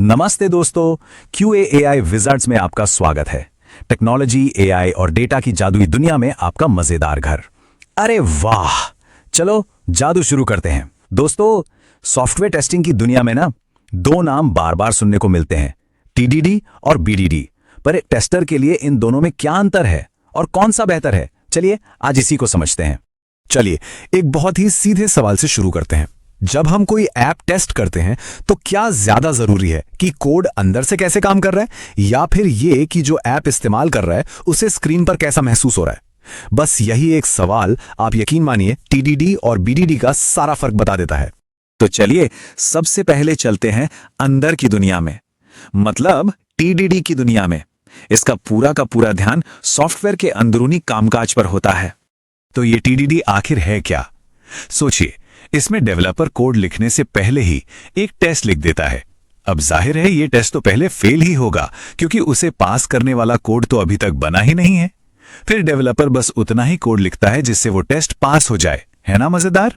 नमस्ते दोस्तों, QA AI wizards में आपका स्वागत है। टेक्नोलॉजी, AI और डेटा की जादुई दुनिया में आपका मजेदार घर। अरे वाह, चलो जादू शुरू करते हैं। दोस्तों, सॉफ्टवेयर टेस्टिंग की दुनिया में ना दो नाम बार बार सुनने को मिलते हैं, TDD और BDD। पर एक टेस्टर के लिए इन दोनों में क्या अंतर है और कौन सा बेहतर है? चलिए आज इसी को समझते हैं। चलिए एक बहुत ही सीधे सवाल से शुरू करते हैं। जब हम कोई ऐप टेस्ट करते हैं तो क्या ज्यादा जरूरी है कि कोड अंदर से कैसे काम कर रहा है, या फिर ये कि जो ऐप इस्तेमाल कर रहा है उसे स्क्रीन पर कैसा महसूस हो रहा है? बस यही एक सवाल, आप यकीन मानिए, TDD और BDD का सारा फर्क बता देता है। तो चलिए सबसे पहले चलते हैं अंदर की दुनिया में, मतलब TDD की दुनिया में। इसका पूरा का पूरा ध्यान सॉफ्टवेयर के अंदरूनी कामकाज पर होता है। तो ये TDD आखिर है क्या? सोचिए, इसमें डेवलपर कोड लिखने से पहले ही एक टेस्ट लिख देता है। अब जाहिर है ये टेस्ट तो पहले फेल ही होगा, क्योंकि उसे पास करने वाला कोड तो अभी तक बना ही नहीं है। फिर डेवलपर बस उतना ही कोड लिखता है जिससे वो टेस्ट पास हो जाए। है ना मजेदार?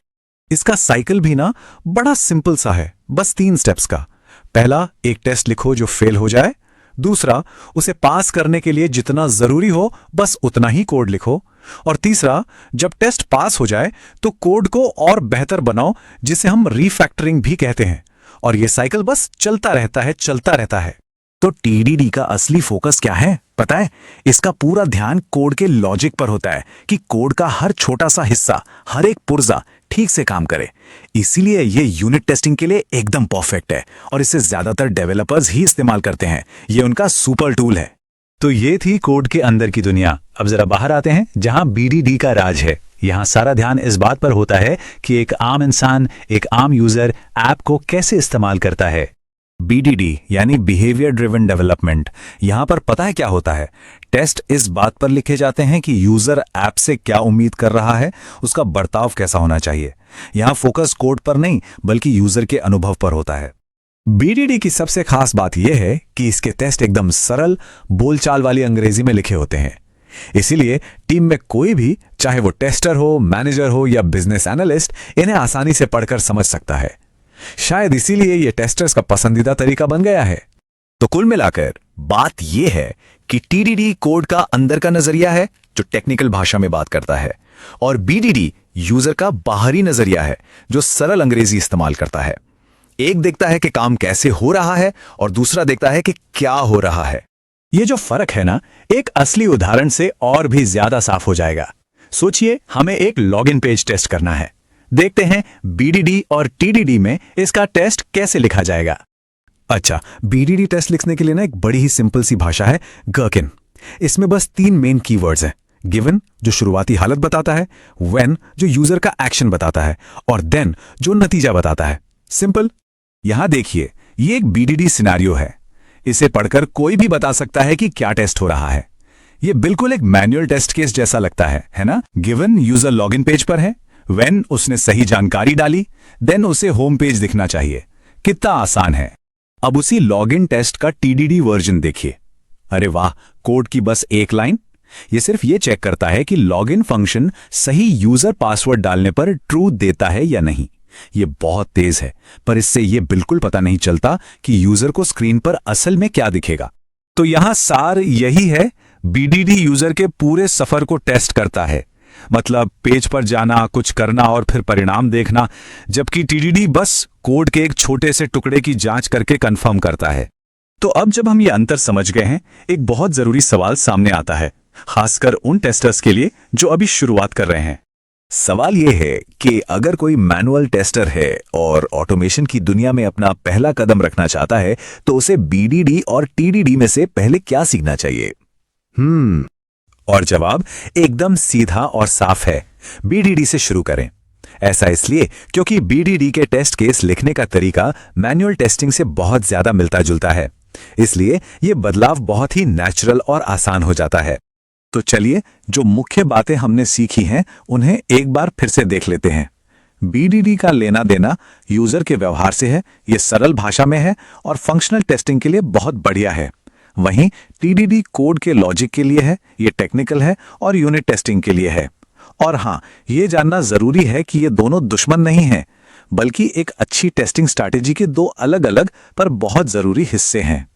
इसका साइकिल भी ना बड़ा सिंपल सा है, बस 3 स्टेप्स का। पहला, एक टेस्ट लिखो जो फेल हो जाए। दूसरा, उसे पास करने के लिए जितना जरूरी हो बस उतना ही कोड लिखो। और तीसरा, जब टेस्ट पास हो जाए तो कोड को और बेहतर बनाओ, जिसे हम रीफैक्टरिंग भी कहते हैं। और यह साइकिल बस चलता रहता है। तो TDD का असली फोकस क्या है पता है? इसका पूरा ध्यान कोड के लॉजिक पर होता है कि कोड का हर छोटा सा हिस्सा, हर एक पुर्जा ठीक से काम करे। इसीलिए ये यूनिट टेस्टिंग के लिए एकदम परफेक्ट है और इसे ज्यादातर डेवलपर्स ही इस्तेमाल करते हैं। ये उनका सुपर टूल है। तो ये थी कोड के अंदर की दुनिया। अब जरा बाहर आते हैं, जहां BDD का राज है। यहां सारा ध्यान इस बात पर होता है कि एक आम इंसान, एक आम यूजर ऐप को कैसे इस्तेमाल करता है। BDD यानी बिहेवियर ड्रिवन डेवलपमेंट। यहां पर पता है क्या होता है? टेस्ट इस बात पर लिखे जाते हैं कि यूजर ऐप से क्या उम्मीद कर रहा है, उसका बर्ताव कैसा होना चाहिए। यहां फोकस कोड पर नहीं बल्कि यूजर के अनुभव पर होता है। BDD की सबसे खास बात यह है कि इसके टेस्ट एकदम सरल, बोलचाल वाली अंग्रेजी में लिखे होते हैं। इसीलिए टीम में कोई भी, चाहे वो टेस्टर हो, मैनेजर हो या बिजनेस एनालिस्ट, इन्हें आसानी से पढ़कर समझ सकता है। शायद इसीलिए ये टेस्टर्स का पसंदीदा तरीका बन गया है। तो कुल मिलाकर बात यह है कि TDD कोड का अंदर का नजरिया है जो टेक्निकल भाषा में बात करता है, और BDD यूजर का बाहरी नजरिया है जो सरल अंग्रेजी इस्तेमाल करता है। एक देखता है कि काम कैसे हो रहा है और दूसरा देखता है कि क्या हो रहा है। ये जो फर्क है ना, एक असली उदाहरण से और भी ज्यादा साफ हो जाएगा। सोचिए, हमें एक लॉगिन पेज टेस्ट करना है। देखते हैं BDD और TDD में इसका टेस्ट कैसे लिखा जाएगा। अच्छा, BDD टेस्ट लिखने के लिए ना एक बड़ी ही सिंपल सी भाषा है, Gherkin। इसमें बस 3 मेन कीवर्ड्स हैं। गिवन जो शुरुआती हालत बताता है, व्हेन जो यूजर का एक्शन बताता है, और देन जो नतीजा बताता है। सिंपल। यहां देखिए, ये एक BDD सिनेरियो है। इसे पढ़कर कोई भी बता सकता है कि क्या टेस्ट हो रहा है। ये बिल्कुल एक मैनुअल टेस्ट केस जैसा लगता है ना? गिवन यूजर लॉगिन पेज पर है, व्हेन उसने सही जानकारी डाली, देन उसे होम पेज दिखना चाहिए। कितना आसान है। अब उसी लॉगिन टेस्ट का TDD वर्जन देखिए। अरे वाह, कोड की बस एक लाइन। ये सिर्फ ये चेक करता है कि लॉगिन फंक्शन सही यूजर पासवर्ड डालने पर ट्रू देता है या नहीं। ये बहुत तेज है, पर इससे ये बिल्कुल पता नहीं चलता कि यूजर को स्क्रीन पर असल में क्या दिखेगा। तो यहां सार यही है, BDD यूजर के पूरे सफर को टेस्ट करता है, मतलब पेज पर जाना, कुछ करना और फिर परिणाम देखना, जबकि TDD बस कोड के एक छोटे से टुकड़े की जांच करके कंफर्म करता है। तो अब जब हम ये अंतर समझ गए हैं, एक बहुत जरूरी सवाल सामने आता है, खासकर उन टेस्टर्स के लिए जो अभी शुरुआत कर रहे हैं। सवाल यह है कि अगर कोई मैनुअल टेस्टर है और ऑटोमेशन की दुनिया में अपना पहला कदम रखना चाहता है, तो उसे BDD और TDD में से पहले क्या सीखना चाहिए? और जवाब एकदम सीधा और साफ है, BDD से शुरू करें। ऐसा इसलिए क्योंकि BDD के टेस्ट केस लिखने का तरीका मैनुअल टेस्टिंग से बहुत ज्यादा मिलता जुलता है। इसलिए यह बदलाव बहुत ही नेचुरल और आसान हो जाता है। तो चलिए, जो मुख्य बातें हमने सीखी हैं उन्हें एक बार फिर से देख लेते हैं। BDD का लेना देना यूजर के व्यवहार से है, यह सरल भाषा में है और फंक्शनल टेस्टिंग के लिए बहुत बढ़िया है। वहीं TDD कोड के लॉजिक के लिए है, यह टेक्निकल है और यूनिट टेस्टिंग के लिए है। और हां, यह जानना जरूरी है कि ये दोनों दुश्मन नहीं हैं, बल्कि एक अच्छी टेस्टिंग स्ट्रैटेजी के दो अलग अलग पर बहुत जरूरी हिस्से हैं।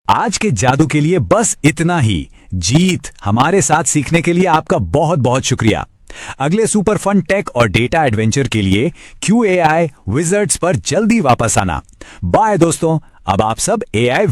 आज के जादू के लिए बस इतना ही। जीत, हमारे साथ सीखने के लिए आपका बहुत बहुत शुक्रिया। अगले सुपर फन टेक और डेटा एडवेंचर के लिए QAI विजर्ड्स पर जल्दी वापस आना। बाय दोस्तों, अब आप सब AI